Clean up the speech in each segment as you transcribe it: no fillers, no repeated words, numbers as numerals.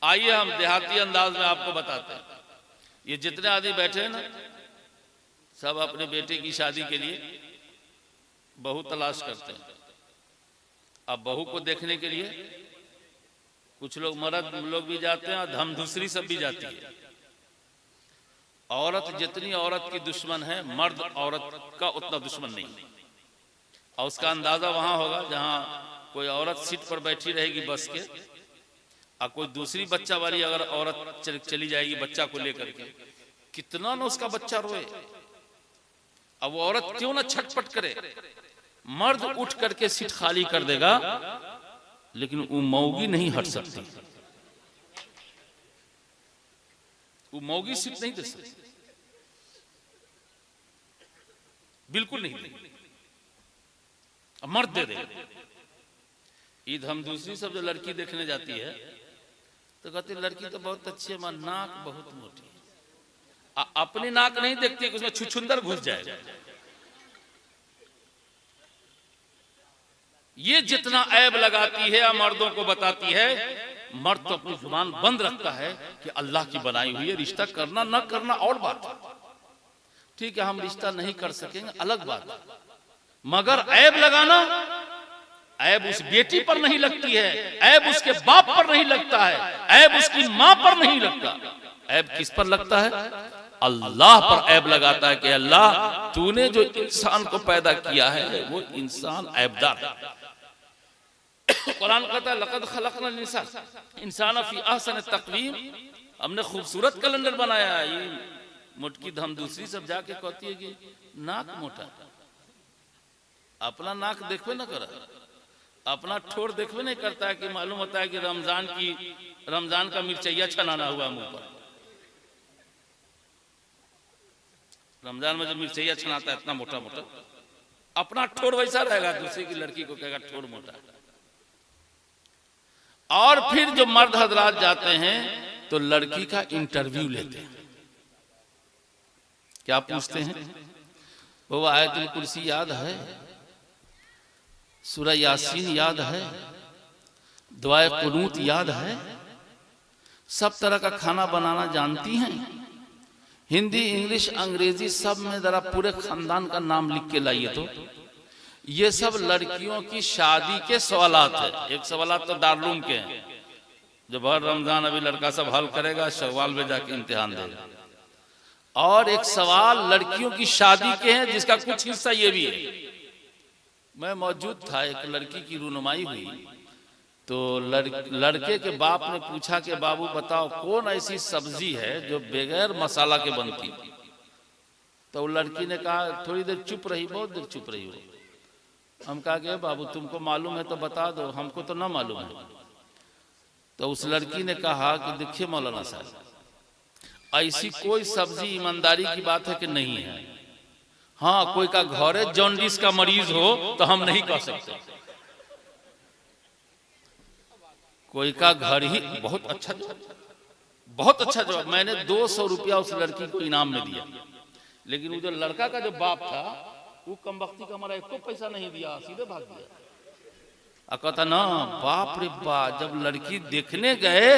आइए हम देहाती अंदाज में आपको बताते हैं। ये जितने आदमी बैठे हैं ना, सब अपने बेटे की शादी के लिए बहू तलाश करते हैं। अब बहू को देखने के लिए कुछ लोग मर्द लोग भी जाते हैं और धमधुसरी सब भी जाती है। औरत जितनी औरत की दुश्मन है, मर्द औरत का उतना दुश्मन नहीं। और उसका अंदाजा वहां होगा जहां कोई औरत सीट पर बैठी रहेगी बस के, और कोई दूसरी बच्चा वाली अगर औरत चली जाएगी बच्चा को लेकर के, कितना ना उसका बच्चा रोए। अब वो औरत क्यों ना छटपट करे, मर्द उठ करके सीट खाली कर देगा, लेकिन वो मौगी नहीं हट सकती। वो मौगी सीट नहीं दे सकती, बिल्कुल नहीं देगी, मर्द दे देगा। ईद हम दूसरी सब जो लड़की देखने जाती है तो कहती लड़की तो बहुत अच्छी है, नाक बहुत मोटी है। अपनी नाक नहीं देखती कि उसमें छुछुंदर घुस जाएगा। ये जितना ऐब लगाती है या मर्दों को बताती है, मर्द तो अपनी जुबान बंद रखता है कि अल्लाह की बनाई हुई है, रिश्ता करना ना करना और बात है। ठीक है, हम रिश्ता नहीं कर सकेंगे अलग बात, मगर ऐब लगाना, ऐब उस बेटी पर नहीं लगती है, ऐब उसके बाप पर नहीं लगता है, ऐब उसकी मां पर नहीं लगता। ऐब किस पर लगता है? अल्लाह पर ऐब लगाता है कि अल्लाह तूने जो इंसान को पैदा किया है वो इंसान ऐबदार है। कुरान कहता है लक़द खलक़नल इंसान फी अहसन तक़वीम, हमने खूबसूरत कैलेंडर बनाया है। ये मुटकी धम दूसरी सब जाके कहती है कि नाक मोटा, अपना नाक देखबे ना कर, अपना ठोर देखबे नहीं करता है कि मालूम होता है कि रमजान का मिर्चैया छनाना हुआ मुंह पर। रमजान में जो मिर्चैया छनाता है इतना मोटा मोटा, अपना ठोर वैसा रहेगा, दूसरी की लड़की को कहेगा ठोर मोटा। और फिर जो मर्द हजरात जाते हैं तो लड़की का इंटरव्यू लेते हैं। क्या पूछते हैं? वो आयतुल कुर्सी याद है, सूरह यासीन याद है, दुआए कुनूत याद है, सब तरह का खाना बनाना जानती हैं, हिंदी इंग्लिश अंग्रेजी सब में जरा पूरे खानदान का नाम लिख के लाइए। तो ये सब लड़कियों की शादी के सवालात है। एक सवालात तो दारुल के हैं, जो भर रमजान अभी लड़का सब हल करेगा, शव्वाल में जाके इम्तिहान देगा। और एक सवाल लड़कियों की शादी के हैं जिसका कुछ हिस्सा ये भी है। मैं मौजूद था, एक लड़की की रूनुमाई हुई तो लड़के के बाप ने पूछा कि बाबू बताओ कौन ऐसी सब्जी है जो बगैर मसाला के बनती। तो लड़की ने कहा, थोड़ी देर चुप रही, बहुत देर चुप रही हो। हम कहा कि बाबू तुमको मालूम है तो बता दो, हमको तो ना मालूम है। तो उस लड़की ने कहा कि देखिए मौलाना साहब, ऐसी कोई सब्जी ईमानदारी की बात है कि नहीं है। हाँ, कोई का घर है जॉन्डिस का मरीज हो तो हम नहीं कह सकते, कोई का घर ही। बहुत अच्छा जवाब। मैंने 200 रुपया उस लड़की को इनाम में दिया, लेकिन वो जो लड़का का जो बाप था वो कमबख्ती का हमारा एको पैसा नहीं दिया, सीधे भाग दिया। कहता ना बाप रे बाप, जब लड़की देखने गए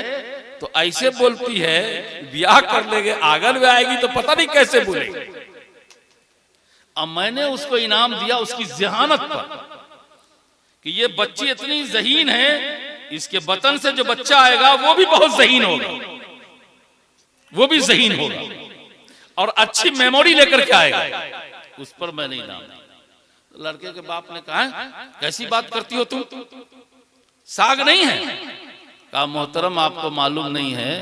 तो ऐसे बोलती है, ब्याह कर लेंगे आंगन में आएगी तो पता नहीं कैसे बोलेगी। अब मैंने उसको इनाम दिया उसकी ज़हानत पर कि ये बच्ची इतनी ज़हीन है, इसके बतन से जो बच्चा आएगा वो भी बहुत ज़हीन होगा, वो भी ज़हीन होगा और अच्छी मेमोरी लेकर के आएगा। उस पर मैंने इनाम दिया। लड़के के बाप ने कहा, कैसी बात करती हो तुम, साग नहीं है? कहा मोहतरम आपको मालूम नहीं है,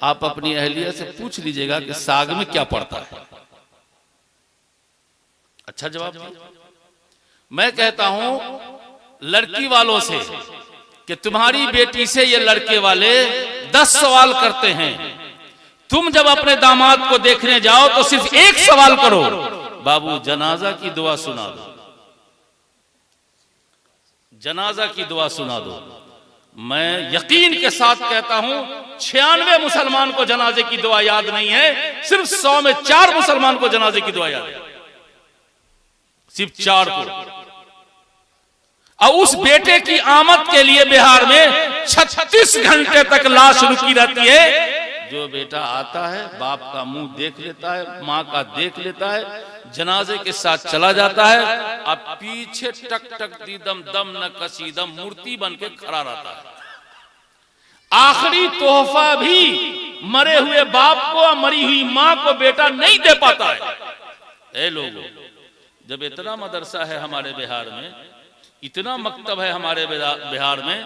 आप अपनी अहलिया से पूछ लीजिएगा कि साग में क्या पड़ता है। अच्छा जवाब दिया। मैं कहता हूं लड़की वालों से कि तुम्हारी बेटी से ये लड़के वाले 10 सवाल करते हैं, तुम जब अपने दामाद को देखने जाओ तो सिर्फ एक सवाल करो, बाबू जनाजा की दुआ सुना दो, जनाजा की दुआ सुना दो। मैं यकीन के साथ कहता हूं 96 मुसलमान को जनाजे की दुआ याद नहीं है, सिर्फ 100 में 4 मुसलमान को जनाजे की दुआ याद है, सिर्फ 4 को। और उस बेटे की आमद के लिए बिहार में 36 घंटे तक लाश रुकी रहती है। जो बेटा आता है बाप का मुंह देख लेता है, माँ का देख लेता है, जनाजे के साथ चला जाता है, अब पीछे टक टक दीदम दम न कसीदम मूर्ति बन के खड़ा रहता है। आखिरी तोहफा भी मरे हुए बाप को और मरी हुई माँ को बेटा नहीं दे पाता है। ए लोगों, जब इतना मदरसा है हमारे बिहार में, इतना मकतब है हमारे बिहार में,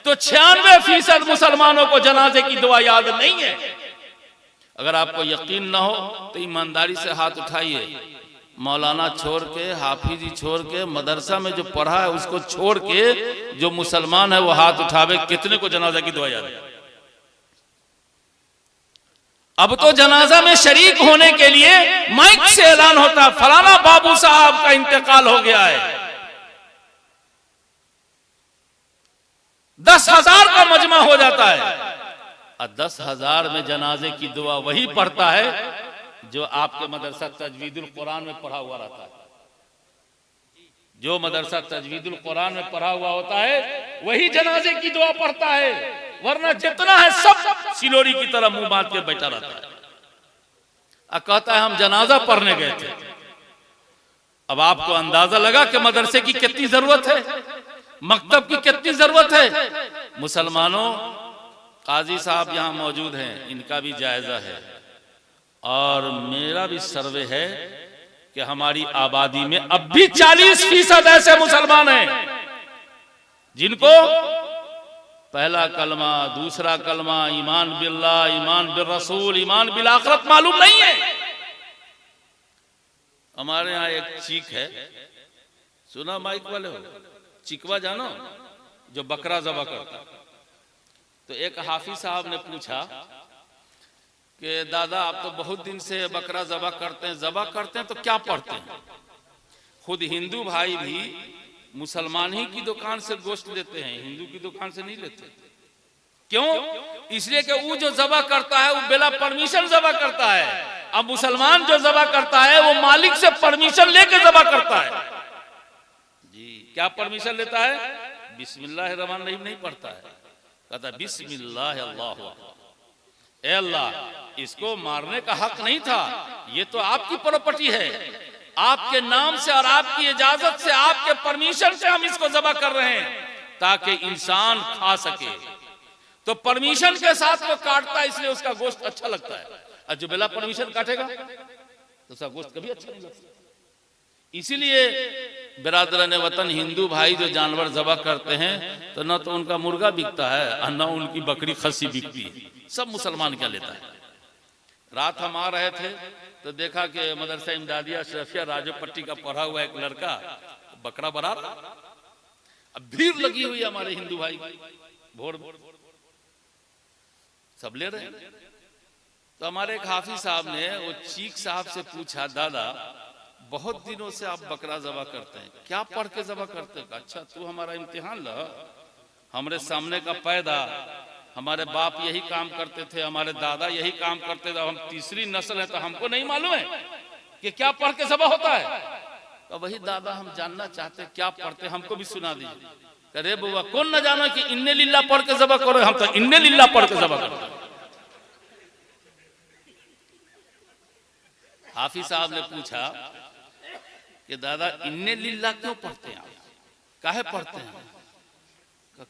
तो 96% मुसलमानों को जनाजे की दुआ याद नहीं है। अगर आपको यकीन ना हो तो ईमानदारी से हाथ उठाइए। मौलाना छोड़ के, हाफिजी छोड़ के, मदरसा में जो पढ़ा है उसको छोड़ के जो मुसलमान है वो हाथ उठावे, कितने को जनाजा की दुआ याद है? अब तो जनाजा में शरीक होने के लिए माइक से ऐलान होता है, फलाना बाबू साहब का इंतकाल हो गया है। 10,000 का मजमा हो जाता है और 10,000 में जनाजे की दुआ वही पढ़ता है जो आपके मदरसा तजवीदुल कुरान में पढ़ा हुआ रहता है। जो मदरसा तजवीदुल कुरान में पढ़ा हुआ होता है वही जनाजे की दुआ पढ़ता है, वरना जितना है सब सिलोरी की तरह मुंह बांध के बैठा रहता है और कहता है हम जनाजा पढ़ने गए थे। अब आपको अंदाजा लगा कि मदरसे की कितनी जरूरत है, मकतब की कितनी जरूरत है। मुसलमानों, काजी साहब यहाँ मौजूद हैं, इनका भी जायजा है और मेरा भी सर्वे है कि हमारी आबादी में अब भी 40% ऐसे मुसलमान हैं जिनको पहला कलमा, दूसरा कलमा, ईमान बिल्लाह, ईमान बिल रसूल, ईमान बिल आखिरत मालूम नहीं है। हमारे यहाँ एक चीक है, सुना माइक वाले हो? चिकवा जानो, जो बकरा ज़बा करता। तो एक हाफिज साहब ने पूछा कि दादा आप तो बहुत दिन से बकरा ज़बा करते हैं तो क्या पढ़ते हैं? खुद हिंदू भाई भी मुसलमान ही की दुकान से गोश्त लेते हैं, हिंदू की दुकान से नहीं लेते। क्यों? इसलिए कि वो जो ज़बा करता है वो बिना परमिशन ज़बा करता है, अब मुसलमान जो ज़बा करता है वो मालिक से परमिशन लेके ज़बा करता है। जी, क्या परमिशन लेता है? बिस्मिल्लाहिर्रहमानिर्रहीम नहीं पढ़ता है, कहता है बिस्मिल्लाह अल्लाहु अकबर। ए अल्लाह, इसको मारने का हक नहीं था, ये तो आपकी प्रॉपर्टी है, आपके नाम से और आपकी इजाजत से, आपके परमिशन से हम इसको ज़बा कर रहे हैं ताकि इंसान खा सके। तो परमिशन के साथ वो काटता है, इसलिए उसका गोश्त अच्छा लगता है, और जो बिना परमिशन काटेगा तो उसका गोश्त कभी अच्छा नहीं लगता। इसीलिए बिरादरान वतन हिंदू भाई जो जानवर ज़बा करते हैं तो न तो उनका मुर्गा बिकता है और न उनकी बकरी खस्सी बिकती है, सब मुसलमान क्या लेता है। रात हम आ रहे थे तो देखा कि मदरसा इमदादिया अशरफिया राजोपट्टी का पढ़ा हुआ एक लड़का बकरा बना रहा। अब भीड़ लगी हुई है हमारे हिंदू भाई, भोर सब ले रहे हैं। तो हमारे एक हाफिज साहब ने वो चीक साहब से पूछा, दादा बहुत दिनों से आप बकरा ज़बा करते हैं, क्या पढ़ के ज़बा करते हैं? अच्छा तू हमारा इम्तिहान ला, हमारे सामने का पैदा, हमारे बाप यही काम करते थे, हमारे दादा यही काम करते थे, हम तीसरी नस्ल है तो हमको नहीं मालूम है कि क्या पढ़ के ज़बा होता है? तो वही दादा हम जानना चाहते क्या पढ़ते, हमको भी सुना दीजिए। अरे बुआ कौन न जाना कि इन्ने लिल्ला पढ़ के ज़बा करो, हम तो इन्ने लिल्ला पढ़ के ज़बा करते हैं। हाफिज साहब ने पूछा कि दादा इन्ने लिल्ला क्यों पढ़ते हैं आप, काहे पढ़ते हैं?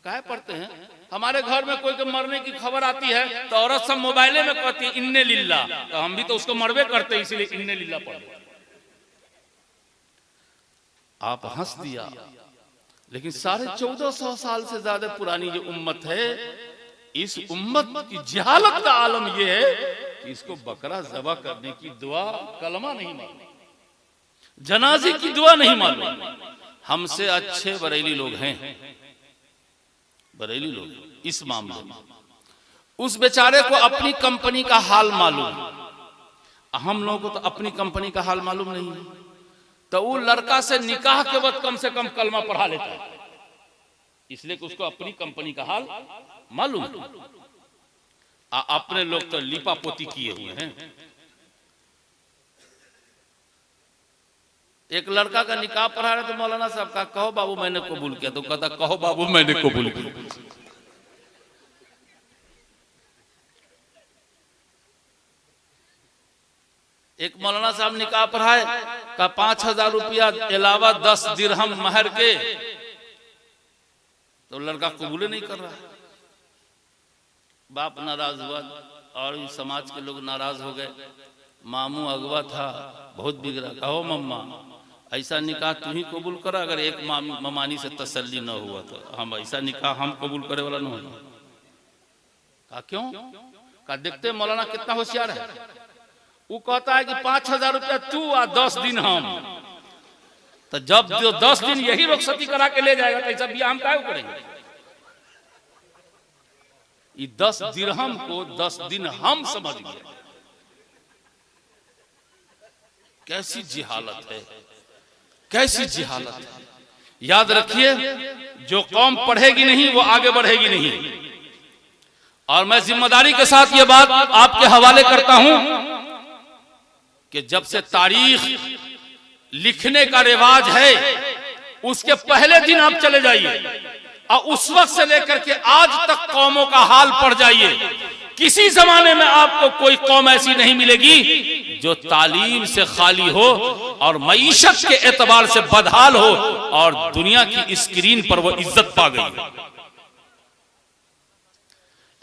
काहे पढ़ते हैं? हमारे घर में कोई के मरने की खबर आती है तो औरत सब मोबाइले में कहती है इन्ने लिल्ला, तो हम भी तो उसको मरवे करते हैं, इसीलिए इन्ने लिल्ला पढ़ते। आप हंस दिया, लेकिन 1450 साल से ज्यादा पुरानी जो उम्मत है, इस उम्मत की जहालत का आलम यह है कि इसको बकरा ज़बा करने की दुआ कलमा नहीं मालूम, जनाजे की दुआ नहीं मालूम। हमसे अच्छे बरेली लोग हैं, बरेली लोग इस मामले में। उस बेचारे को अपनी कंपनी का हाल मालूम, हम लोगों को तो अपनी कंपनी का हाल मालूम नहीं है। तो वो लड़का से निकाह के वक्त कम से कम कलमा पढ़ा लेता है, इसलिए कि उसको अपनी कंपनी का हाल मालूम। अपने लोग तो लिपा पोती किए हुए हैं। एक लड़का का निकाह पढ़ा रहे तो मौलाना साहब का कहो बाबू मैंने कबूल किया, तो कहता कहो बाबू मैंने कबूल किया। एक मौलाना साहब निकाह पढ़ाए का 5,000 रुपया अलावा 10 दिरहम महर के, तो लड़का कबूल नहीं कर रहा। बाप नाराज हुआ और समाज के लोग नाराज हो गए। मामू अगवा था, बहुत बिगड़ा। कहो मम्मा ऐसा निकाह तू ही कबूल करा, अगर एक ममानी से तसल्ली न हुआ तो हम ऐसा निकाह हम कबूल करे वाला नहीं होगा। कहा क्यों? कहा देखते मौलाना कितना होशियार है। वो कहता है कि 5,000 रुपया तू और 10 दिन हम, तो जब जो 10 दिन यही रुखसती करा के ले जाएगा तो ऐसा बियाह हम काहे करेंगे? ये 10 दिरहम को 10 दिन हम समझ गए। कैसी जिहालत है, कैसी जिहालत है। याद रखिए, जो कौम पढ़ेगी नहीं वो आगे बढ़ेगी नहीं। और मैं जिम्मेदारी के साथ ये बात आपके हवाले करता हूं कि जब से तारीख लिखने का रिवाज है, उसके पहले दिन आप चले जाइए और उस वक्त से लेकर के आज तक कौमों का हाल पढ़ जाइए। किसी जमाने में आपको कोई कौम ऐसी नहीं मिलेगी जो तालीम से खाली हो और मईशत के एतबार से बदहाल हो और दुनिया की स्क्रीन पर वो इज्जत पा गई।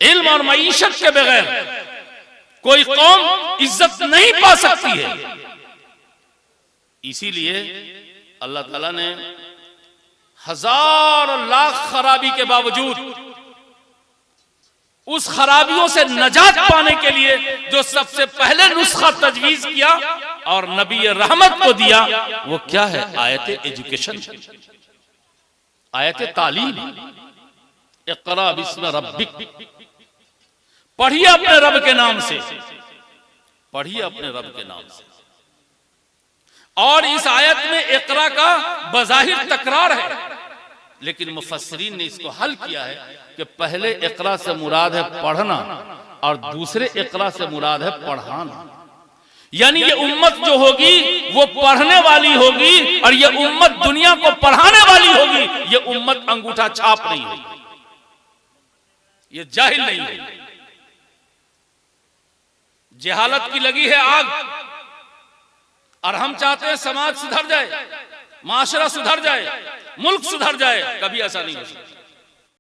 इल्म और मईशत के बगैर कोई कौम इज्जत नहीं पा सकती है। इसीलिए अल्लाह ताला ने हजार लाख खराबी के बावजूद उस खराबियों से नजात पाने के लिए जो सबसे पहले नुस्खा तजवीज किया और नबी रहमत को दिया, वो क्या है? आयत एजुकेशन, आयत तालीम। इक़रा बिस्मि रब्बिक, पढ़िए अपने रब के नाम से, पढ़िए अपने रब के नाम से। और इस आयत में इक़रा का बज़ाहिर तकरार है, लेकिन मुफस्सिरीन ने इसको हल किया है कि पहले इक़रा से मुराद है पढ़ना और दूसरे इक़रा से मुराद है पढ़ाना। यानी ये उम्मत जो होगी वो पढ़ने वाली होगी और ये उम्मत दुनिया को पढ़ाने वाली होगी। ये उम्मत अंगूठा छाप नहीं होगी, ये जाहिल नहीं है। जहालत की लगी है आग और हम चाहते हैं समाज सुधर जाए, माशरा सुधर जाए, मुल्क सुधर जाए। कभी ऐसा नहीं हो सकता।